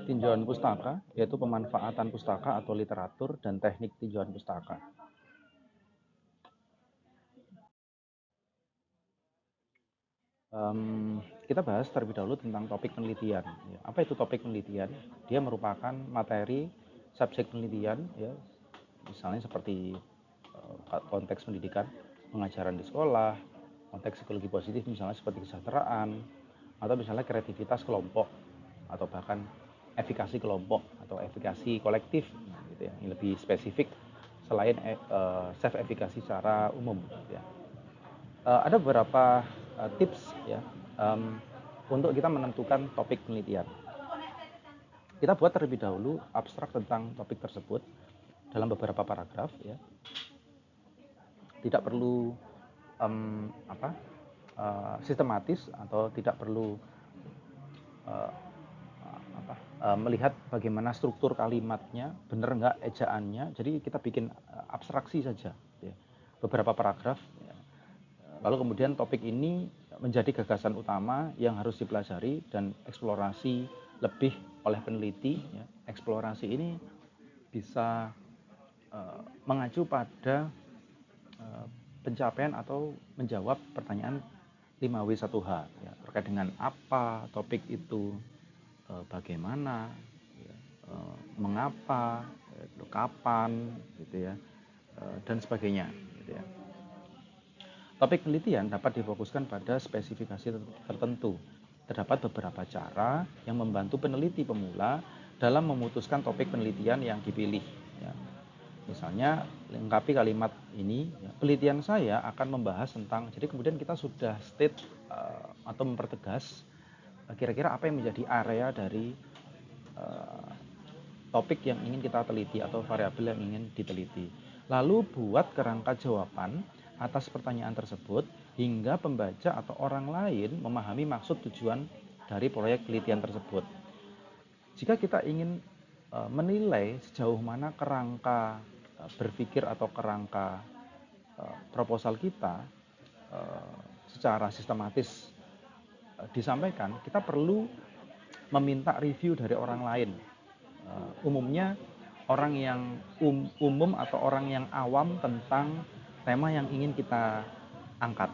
Tinjauan pustaka, yaitu pemanfaatan pustaka atau literatur dan teknik tinjauan pustaka. Kita bahas terlebih dahulu tentang topik penelitian. Apa itu topik penelitian? Dia merupakan materi subjek penelitian, ya, misalnya seperti konteks pendidikan, pengajaran di sekolah, konteks psikologi positif misalnya seperti kesejahteraan, atau misalnya kreativitas kelompok, atau bahkan efikasi kelompok atau efikasi kolektif, gitu ya, yang lebih spesifik selain self efikasi secara umum. Gitu ya. Ada beberapa tips ya untuk kita menentukan topik penelitian. Kita buat terlebih dahulu abstrak tentang topik tersebut dalam beberapa paragraf ya. Tidak perlu sistematis atau tidak perlu melihat bagaimana struktur kalimatnya, benar nggak ejaannya. Jadi kita bikin abstraksi saja ya. Beberapa paragraf ya. Lalu kemudian topik ini menjadi gagasan utama yang harus dipelajari dan eksplorasi lebih oleh peneliti ya. Eksplorasi ini bisa mengacu pada pencapaian atau menjawab pertanyaan 5W1H ya, terkait dengan apa topik itu, bagaimana ya, mengapa, kapan gitu ya, dan sebagainya gitu ya. Topik penelitian dapat difokuskan pada spesifikasi tertentu. Terdapat beberapa cara yang membantu peneliti pemula dalam memutuskan topik penelitian yang dipilih ya. Misalnya lengkapi kalimat ini ya, penelitian saya akan membahas tentang, jadi kemudian kita sudah state atau mempertegas kira-kira apa yang menjadi area dari topik yang ingin kita teliti atau variabel yang ingin diteliti. Lalu buat kerangka jawaban atas pertanyaan tersebut hingga pembaca atau orang lain memahami maksud tujuan dari proyek penelitian tersebut. Jika kita ingin menilai sejauh mana kerangka berpikir atau kerangka proposal kita secara sistematis disampaikan, kita perlu meminta review dari orang lain. Umumnya orang yang umum atau orang yang awam tentang tema yang ingin kita angkat.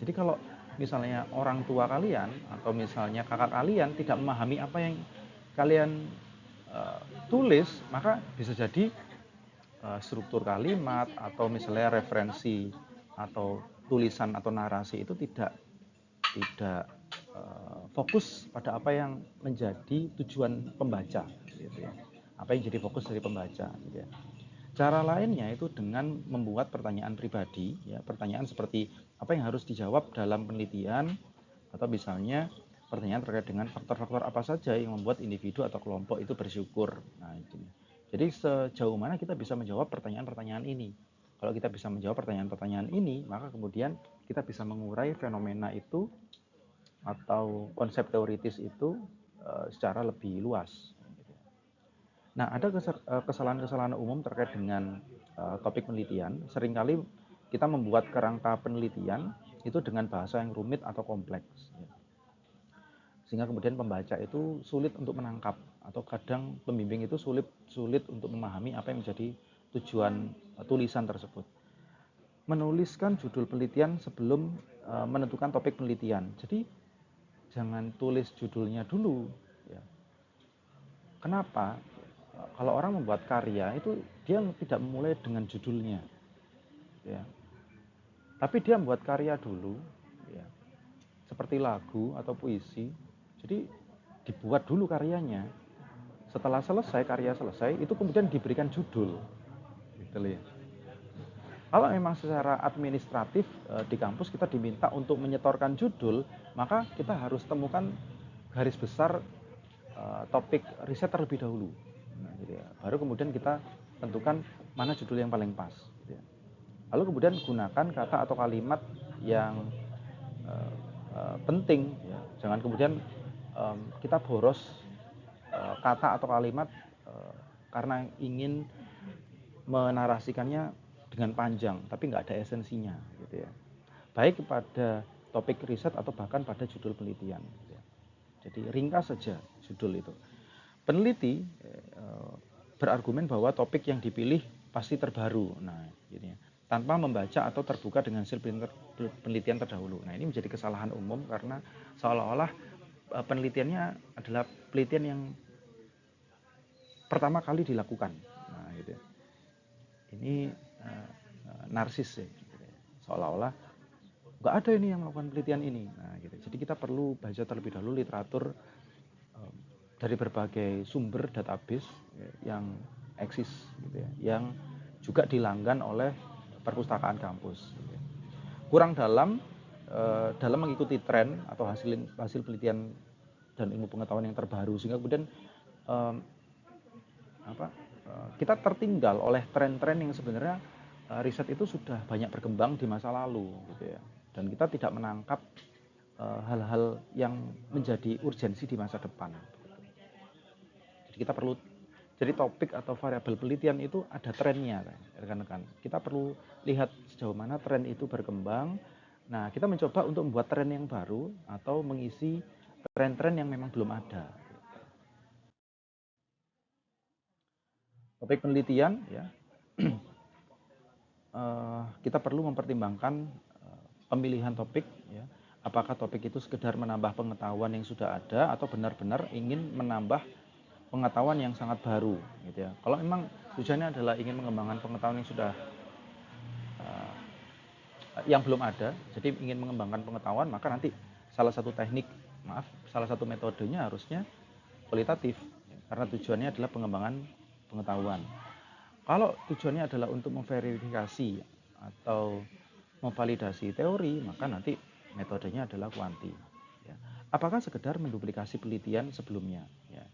Jadi kalau misalnya orang tua kalian atau misalnya kakak kalian tidak memahami apa yang kalian tulis, maka bisa jadi struktur kalimat atau misalnya referensi atau tulisan atau narasi itu tidak fokus pada apa yang menjadi tujuan pembaca gitu ya. Apa yang jadi fokus dari pembaca gitu ya. Cara lainnya itu dengan membuat pertanyaan pribadi ya, pertanyaan seperti apa yang harus dijawab dalam penelitian, atau misalnya pertanyaan terkait dengan faktor-faktor apa saja yang membuat individu atau kelompok itu bersyukur. Nah, itu. Jadi sejauh mana kita bisa menjawab pertanyaan-pertanyaan ini. Kalau kita bisa menjawab pertanyaan-pertanyaan ini, maka kemudian kita bisa mengurai fenomena itu atau konsep teoritis itu secara lebih luas. Nah, ada kesalahan-kesalahan umum terkait dengan topik penelitian. Seringkali kita membuat kerangka penelitian itu dengan bahasa yang rumit atau kompleks. Sehingga kemudian pembaca itu sulit untuk menangkap, atau kadang pembimbing itu sulit untuk memahami apa yang menjadi tujuan tulisan tersebut. Menuliskan judul penelitian sebelum menentukan topik penelitian. Jadi jangan tulis judulnya dulu ya. Kenapa? Kalau orang membuat karya itu dia tidak memulai dengan judulnya ya. Tapi dia membuat karya dulu ya. Seperti lagu atau puisi. Jadi dibuat dulu karyanya. Setelah selesai, karya selesai, itu kemudian diberikan judul. Gitu ya. Kalau memang secara administratif di kampus kita diminta untuk menyetorkan judul, maka kita harus temukan garis besar topik riset terlebih dahulu. Nah, gitu ya. Baru kemudian kita tentukan mana judul yang paling pas. Gitu ya. Lalu kemudian gunakan kata atau kalimat yang penting. Ya. Jangan kemudian kita boros kata atau kalimat karena ingin menarasikannya dengan panjang, tapi nggak ada esensinya, gitu ya. Baik pada topik riset atau bahkan pada judul penelitian. Gitu ya. Jadi ringkas saja judul itu. Peneliti berargumen bahwa topik yang dipilih pasti terbaru. Nah, ini tanpa membaca atau terbuka dengan hasil penelitian terdahulu. Nah, ini menjadi kesalahan umum karena seolah-olah penelitiannya adalah penelitian yang pertama kali dilakukan. Nah, gitu. Ini narsis ya, seolah-olah nggak ada ini yang melakukan penelitian ini. Nah, gitu. Jadi kita perlu baca terlebih dahulu literatur dari berbagai sumber database yang eksis, gitu ya, yang juga dilanggan oleh perpustakaan kampus. Gitu ya. Kurang dalam mengikuti tren atau hasil penelitian dan ilmu pengetahuan yang terbaru, sehingga kemudian kita tertinggal oleh tren-tren yang sebenarnya riset itu sudah banyak berkembang di masa lalu, gitu ya. Dan kita tidak menangkap hal-hal yang menjadi urgensi di masa depan. Jadi kita perlu, jadi topik atau variabel penelitian itu ada trennya, rekan-rekan. Kita perlu lihat sejauh mana tren itu berkembang. Nah, kita mencoba untuk membuat tren yang baru atau mengisi tren-tren yang memang belum ada. Topik penelitian, ya, kita perlu mempertimbangkan pemilihan topik, ya. Apakah topik itu sekedar menambah pengetahuan yang sudah ada atau benar-benar ingin menambah pengetahuan yang sangat baru, gitu ya. Kalau memang tujuannya adalah ingin mengembangkan pengetahuan yang sudah yang belum ada, jadi ingin mengembangkan pengetahuan, maka nanti salah satu metodenya harusnya kualitatif, karena tujuannya adalah pengembangan pengetahuan. Kalau tujuannya adalah untuk memverifikasi atau memvalidasi teori, maka nanti metodenya adalah kuanti. Ya. Apakah sekedar menduplikasi penelitian sebelumnya? Ya.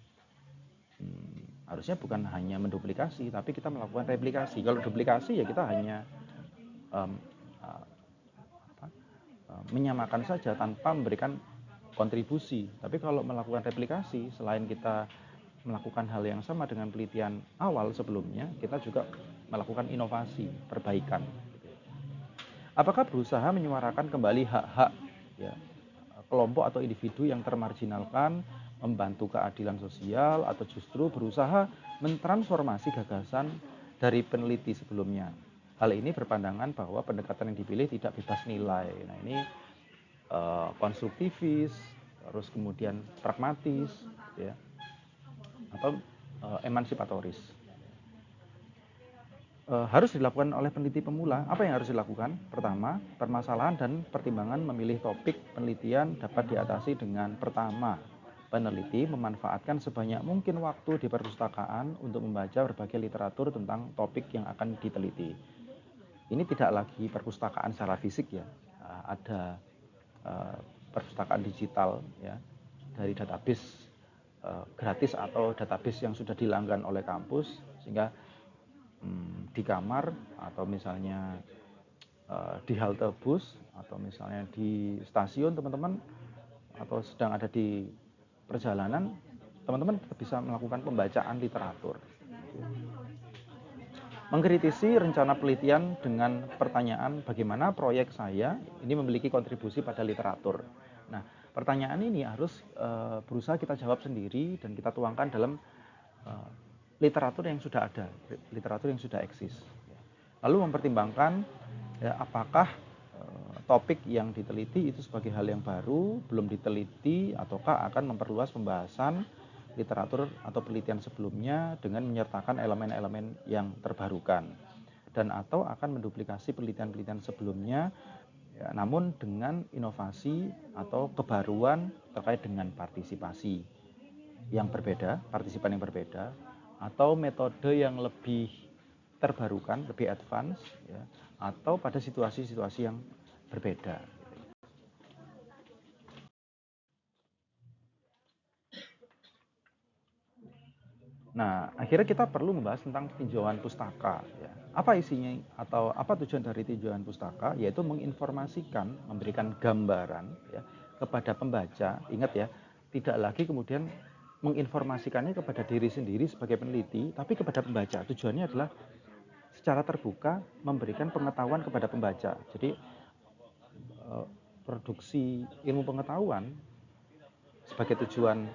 Harusnya bukan hanya menduplikasi, tapi kita melakukan replikasi. Kalau duplikasi ya kita hanya menyamakan saja tanpa memberikan kontribusi. Tapi kalau melakukan replikasi, selain kita melakukan hal yang sama dengan penelitian awal sebelumnya, kita juga melakukan inovasi, perbaikan. Apakah berusaha menyuarakan kembali hak-hak, ya, kelompok atau individu yang termarginalkan, membantu keadilan sosial, atau justru berusaha mentransformasi gagasan dari peneliti sebelumnya? Hal ini berpandangan bahwa pendekatan yang dipilih tidak bebas nilai. Nah, ini konstruktivis, terus kemudian pragmatis, ya, atau emansipatoris. Harus dilakukan oleh peneliti pemula. Apa yang harus dilakukan? Pertama, permasalahan dan pertimbangan memilih topik penelitian dapat diatasi dengan pertama, peneliti memanfaatkan sebanyak mungkin waktu di perpustakaan untuk membaca berbagai literatur tentang topik yang akan diteliti. Ini tidak lagi perpustakaan secara fisik, ya, ada perpustakaan digital, ya, dari database gratis atau database yang sudah dilanggan oleh kampus, sehingga di kamar atau misalnya di halte bus atau misalnya di stasiun teman-teman, atau sedang ada di perjalanan, teman-teman bisa melakukan pembacaan literatur. Mengkritisi rencana penelitian dengan pertanyaan bagaimana proyek saya ini memiliki kontribusi pada literatur. Nah, pertanyaan ini harus berusaha kita jawab sendiri dan kita tuangkan dalam literatur yang sudah ada, literatur yang sudah eksis. Lalu mempertimbangkan, ya, apakah topik yang diteliti itu sebagai hal yang baru, belum diteliti, ataukah akan memperluas pembahasan literatur atau penelitian sebelumnya dengan menyertakan elemen-elemen yang terbarukan, dan atau akan menduplikasi penelitian-penelitian sebelumnya, ya, namun dengan inovasi atau kebaruan terkait dengan partisipasi yang berbeda, partisipan yang berbeda, atau metode yang lebih terbarukan, lebih advance, ya, atau pada situasi-situasi yang berbeda. Nah, akhirnya kita perlu membahas tentang tinjauan pustaka, ya. Apa isinya atau apa tujuan dari tinjauan pustaka? Yaitu menginformasikan, memberikan gambaran, ya, kepada pembaca. Ingat, ya, tidak lagi kemudian menginformasikannya kepada diri sendiri sebagai peneliti, tapi kepada pembaca. Tujuannya adalah secara terbuka memberikan pengetahuan kepada pembaca. Jadi produksi ilmu pengetahuan sebagai tujuan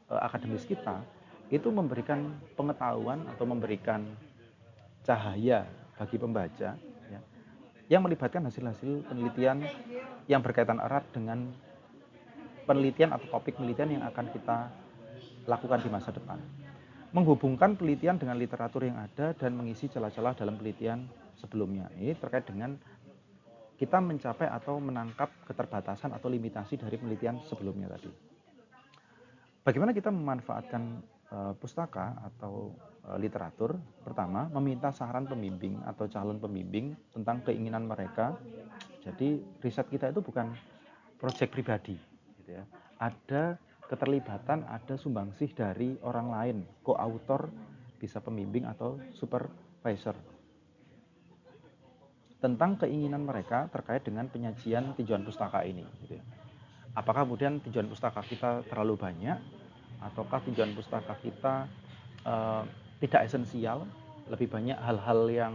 akademis kita, itu memberikan pengetahuan atau memberikan cahaya bagi pembaca, ya, yang melibatkan hasil-hasil penelitian yang berkaitan erat dengan penelitian atau topik penelitian yang akan kita lakukan di masa depan. Menghubungkan penelitian dengan literatur yang ada dan mengisi celah-celah dalam penelitian sebelumnya. Ini terkait dengan kita mencapai atau menangkap keterbatasan atau limitasi dari penelitian sebelumnya tadi. Bagaimana kita memanfaatkan pustaka atau literatur? Pertama, meminta saran pembimbing atau calon pembimbing tentang keinginan mereka. Jadi riset kita itu bukan proyek pribadi, gitu ya. Ada keterlibatan, ada sumbangsih dari orang lain, co-author, bisa pembimbing atau supervisor, tentang keinginan mereka terkait dengan penyajian tinjauan pustaka ini, gitu ya. Apakah kemudian tinjauan pustaka kita terlalu banyak, ataukah tinjauan pustaka kita tidak esensial, lebih banyak hal-hal yang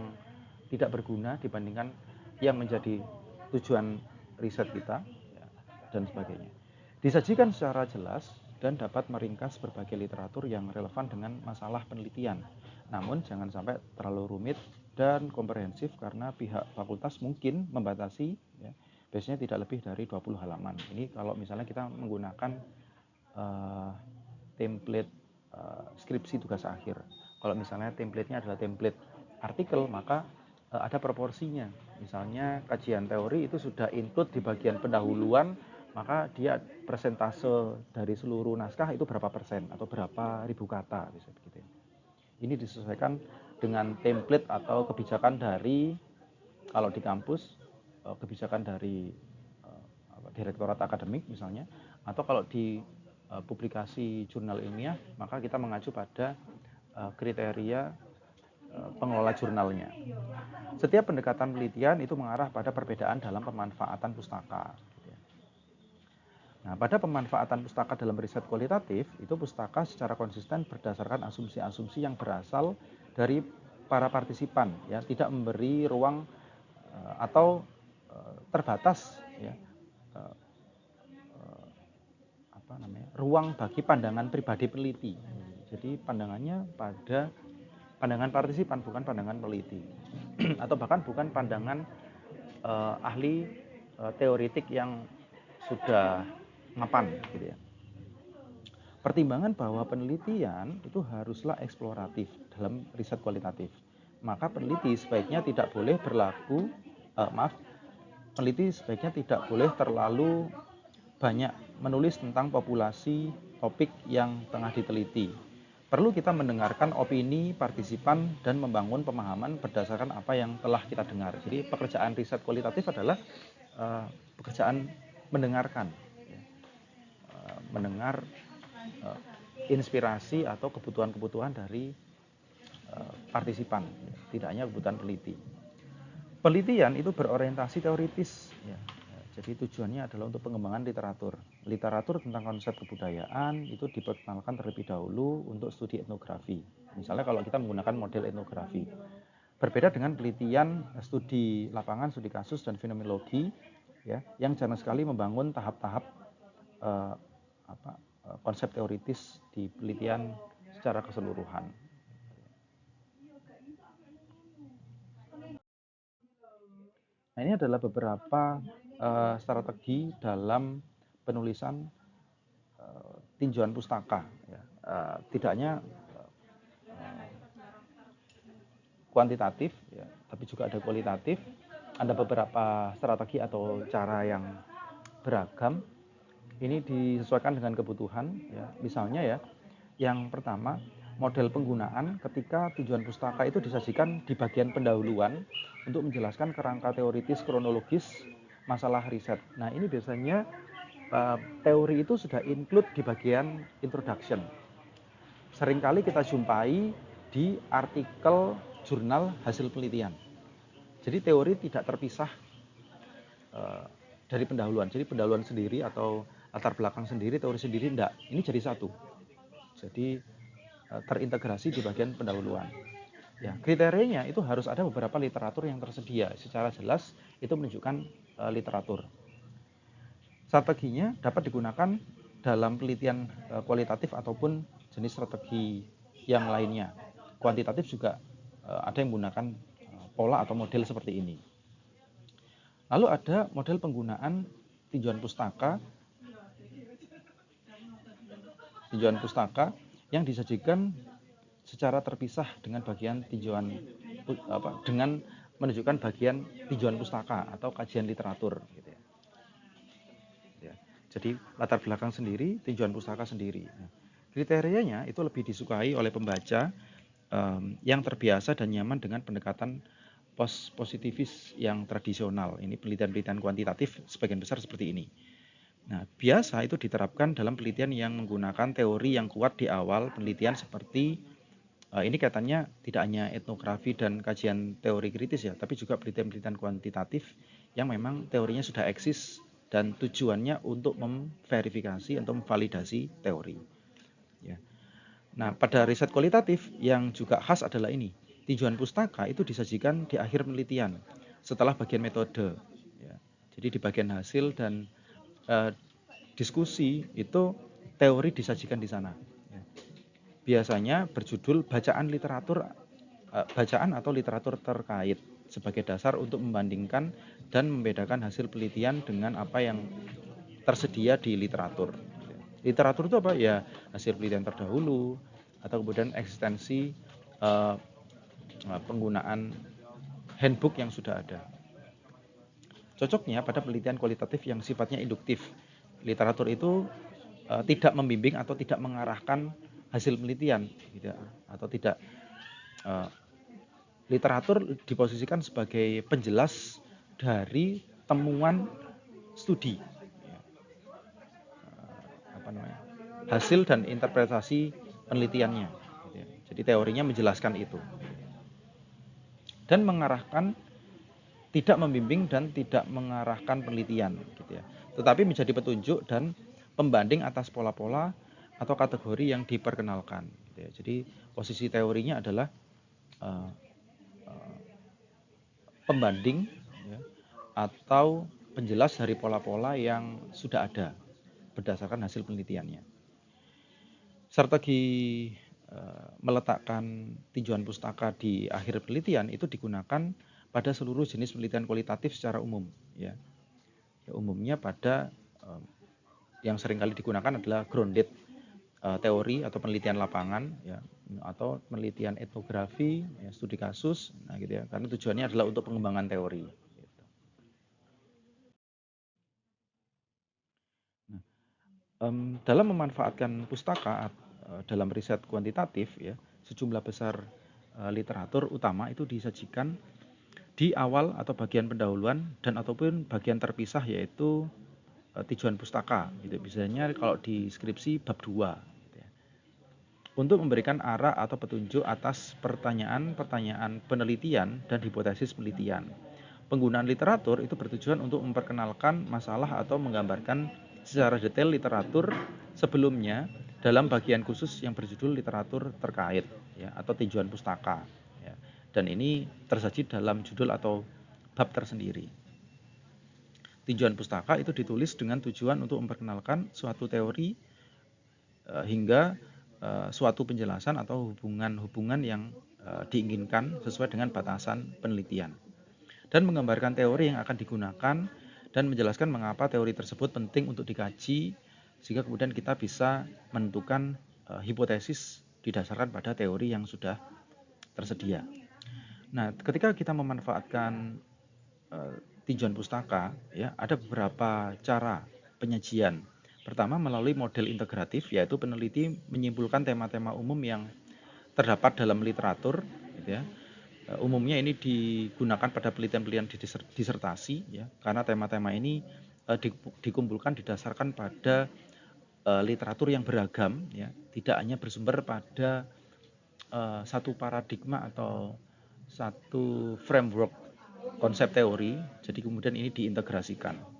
tidak berguna dibandingkan yang menjadi tujuan riset kita, ya, dan sebagainya. Disajikan secara jelas dan dapat meringkas berbagai literatur yang relevan dengan masalah penelitian. Namun jangan sampai terlalu rumit dan komprehensif karena pihak fakultas mungkin membatasi, ya, biasanya tidak lebih dari 20 halaman. Ini kalau misalnya kita menggunakan template skripsi tugas akhir. Kalau misalnya template-nya adalah template artikel, maka ada proporsinya. Misalnya kajian teori itu sudah include di bagian pendahuluan, maka dia persentase dari seluruh naskah itu berapa persen atau berapa ribu kata, bisa begitu. Ini disesuaikan dengan template atau kebijakan dari, kalau di kampus, kebijakan dari direktorat akademik misalnya, atau kalau di publikasi jurnal ilmiah, maka kita mengacu pada kriteria pengelola jurnalnya. Setiap pendekatan penelitian itu mengarah pada perbedaan dalam pemanfaatan pustaka. Nah, pada pemanfaatan pustaka dalam riset kualitatif, itu pustaka secara konsisten berdasarkan asumsi-asumsi yang berasal dari para partisipan, ya, tidak memberi ruang atau terbatas, ya, ruang bagi pandangan pribadi peneliti. Jadi pandangannya pada pandangan partisipan, bukan pandangan peneliti, atau bahkan bukan pandangan ahli teoretik yang sudah mapan, gitu ya. Pertimbangan bahwa penelitian itu haruslah eksploratif dalam riset kualitatif. Maka peneliti sebaiknya tidak boleh peneliti sebaiknya tidak boleh terlalu banyak menulis tentang populasi topik yang tengah diteliti. Perlu kita mendengarkan opini partisipan dan membangun pemahaman berdasarkan apa yang telah kita dengar. Jadi pekerjaan riset kualitatif adalah pekerjaan mendengarkan, mendengar inspirasi atau kebutuhan-kebutuhan dari partisipan, tidak hanya kebutuhan peneliti. Penelitian itu berorientasi teoritis, ya. Jadi tujuannya adalah untuk pengembangan literatur. Literatur tentang konsep kebudayaan itu diperkenalkan terlebih dahulu untuk studi etnografi. Misalnya kalau kita menggunakan model etnografi. Berbeda dengan penelitian studi lapangan, studi kasus, dan fenomenologi, ya, yang jarang sekali membangun tahap-tahap konsep teoritis di penelitian secara keseluruhan. Nah, ini adalah beberapa strategi dalam penulisan tinjauan pustaka, ya. Tidak hanya kuantitatif, ya, tapi juga ada kualitatif. Ada beberapa strategi atau cara yang beragam. Ini disesuaikan dengan kebutuhan, ya. Misalnya, ya, yang pertama, model penggunaan ketika tinjauan pustaka itu disajikan di bagian pendahuluan untuk menjelaskan kerangka teoritis kronologis masalah riset. Nah, ini biasanya teori itu sudah include di bagian introduction. Seringkali kita jumpai di artikel jurnal hasil penelitian. Jadi teori tidak terpisah dari pendahuluan. Jadi pendahuluan sendiri atau latar belakang sendiri, teori sendiri, enggak. Ini jadi satu. Jadi terintegrasi di bagian pendahuluan. Ya, kriterianya itu harus ada beberapa literatur yang tersedia. Secara jelas itu menunjukkan literatur. Strateginya dapat digunakan dalam penelitian kualitatif ataupun jenis strategi yang lainnya. Kuantitatif juga ada yang menggunakan pola atau model seperti ini. Lalu ada model penggunaan tinjauan pustaka yang disajikan secara terpisah dengan bagian tinjauan dengan menunjukkan bagian tinjauan pustaka atau kajian literatur gitu ya. Jadi latar belakang sendiri, tinjauan pustaka sendiri. Nah, kriterianya itu lebih disukai oleh pembaca yang terbiasa dan nyaman dengan pendekatan positivis yang tradisional. Ini penelitian-penelitian kuantitatif sebagian besar seperti ini. Nah, biasa itu diterapkan dalam penelitian yang menggunakan teori yang kuat di awal penelitian seperti ini kaitannya tidak hanya etnografi dan kajian teori kritis ya, tapi juga penelitian-penelitian kuantitatif yang memang teorinya sudah eksis dan tujuannya untuk memverifikasi atau memvalidasi teori. Ya. Nah, pada riset kualitatif yang juga khas adalah ini, tinjauan pustaka itu disajikan di akhir penelitian setelah bagian metode. Ya. Jadi di bagian hasil dan diskusi itu teori disajikan di sana. Biasanya berjudul bacaan atau literatur terkait sebagai dasar untuk membandingkan dan membedakan hasil penelitian dengan apa yang tersedia di literatur. Literatur itu apa? Ya hasil penelitian terdahulu atau kemudian eksistensi penggunaan handbook yang sudah ada. Cocoknya pada penelitian kualitatif yang sifatnya induktif. Literatur itu tidak membimbing atau tidak mengarahkan hasil penelitian gitu, atau tidak literatur diposisikan sebagai penjelas dari temuan studi hasil dan interpretasi penelitiannya gitu ya. Jadi teorinya menjelaskan itu dan mengarahkan, tidak membimbing dan tidak mengarahkan penelitian gitu ya, tetapi menjadi petunjuk dan pembanding atas pola-pola atau kategori yang diperkenalkan gitu ya. Jadi posisi teorinya adalah pembanding ya, atau penjelas dari pola-pola yang sudah ada berdasarkan hasil penelitiannya. Strategi meletakkan tinjauan pustaka di akhir penelitian itu digunakan pada seluruh jenis penelitian kualitatif secara umum ya. Umumnya pada yang seringkali digunakan adalah grounded teori atau penelitian lapangan ya, atau penelitian etnografi ya, studi kasus, nah gitu ya, karena tujuannya adalah untuk pengembangan teori gitu. Nah, dalam memanfaatkan pustaka dalam riset kuantitatif ya, sejumlah besar literatur utama itu disajikan di awal atau bagian pendahuluan dan ataupun bagian terpisah, yaitu tinjauan pustaka gitu. Biasanya kalau di skripsi bab 2 gitu ya. Untuk memberikan arah atau petunjuk atas pertanyaan-pertanyaan penelitian dan hipotesis penelitian. Penggunaan literatur itu bertujuan untuk memperkenalkan masalah atau menggambarkan secara detail literatur sebelumnya dalam bagian khusus yang berjudul literatur terkait ya, atau tinjauan pustaka ya. Dan ini tersaji dalam judul atau bab tersendiri. Tinjauan pustaka itu ditulis dengan tujuan untuk memperkenalkan suatu teori hingga suatu penjelasan atau hubungan-hubungan yang diinginkan sesuai dengan batasan penelitian, dan menggambarkan teori yang akan digunakan dan menjelaskan mengapa teori tersebut penting untuk dikaji, sehingga kemudian kita bisa menentukan hipotesis didasarkan pada teori yang sudah tersedia. Nah, ketika kita memanfaatkan tinjauan pustaka ya, ada beberapa cara penyajian. Pertama, melalui model integratif, yaitu peneliti menyimpulkan tema-tema umum yang terdapat dalam literatur gitu ya. Umumnya ini digunakan pada penelitian-penelitian disertasi ya, karena tema-tema ini dikumpulkan didasarkan pada literatur yang beragam ya, tidak hanya bersumber pada satu paradigma atau satu framework konsep teori, jadi kemudian ini diintegrasikan.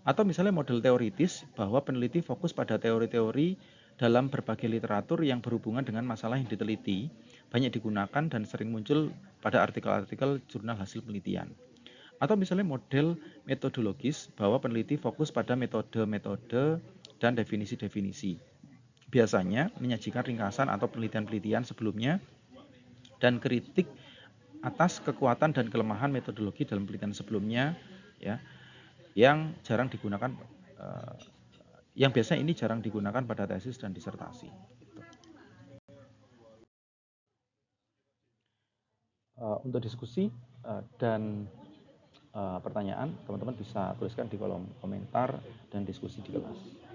Atau misalnya model teoritis, bahwa peneliti fokus pada teori-teori dalam berbagai literatur yang berhubungan dengan masalah yang diteliti, banyak digunakan dan sering muncul pada artikel-artikel jurnal hasil penelitian. Atau misalnya model metodologis, bahwa peneliti fokus pada metode-metode dan definisi-definisi. Biasanya menyajikan ringkasan atau penelitian-penelitian sebelumnya dan kritik atas kekuatan dan kelemahan metodologi dalam penelitian sebelumnya, ya, yang jarang digunakan, yang biasanya ini jarang digunakan pada tesis dan disertasi. Gitu. Untuk diskusi dan pertanyaan, teman-teman bisa tuliskan di kolom komentar dan diskusi di kelas.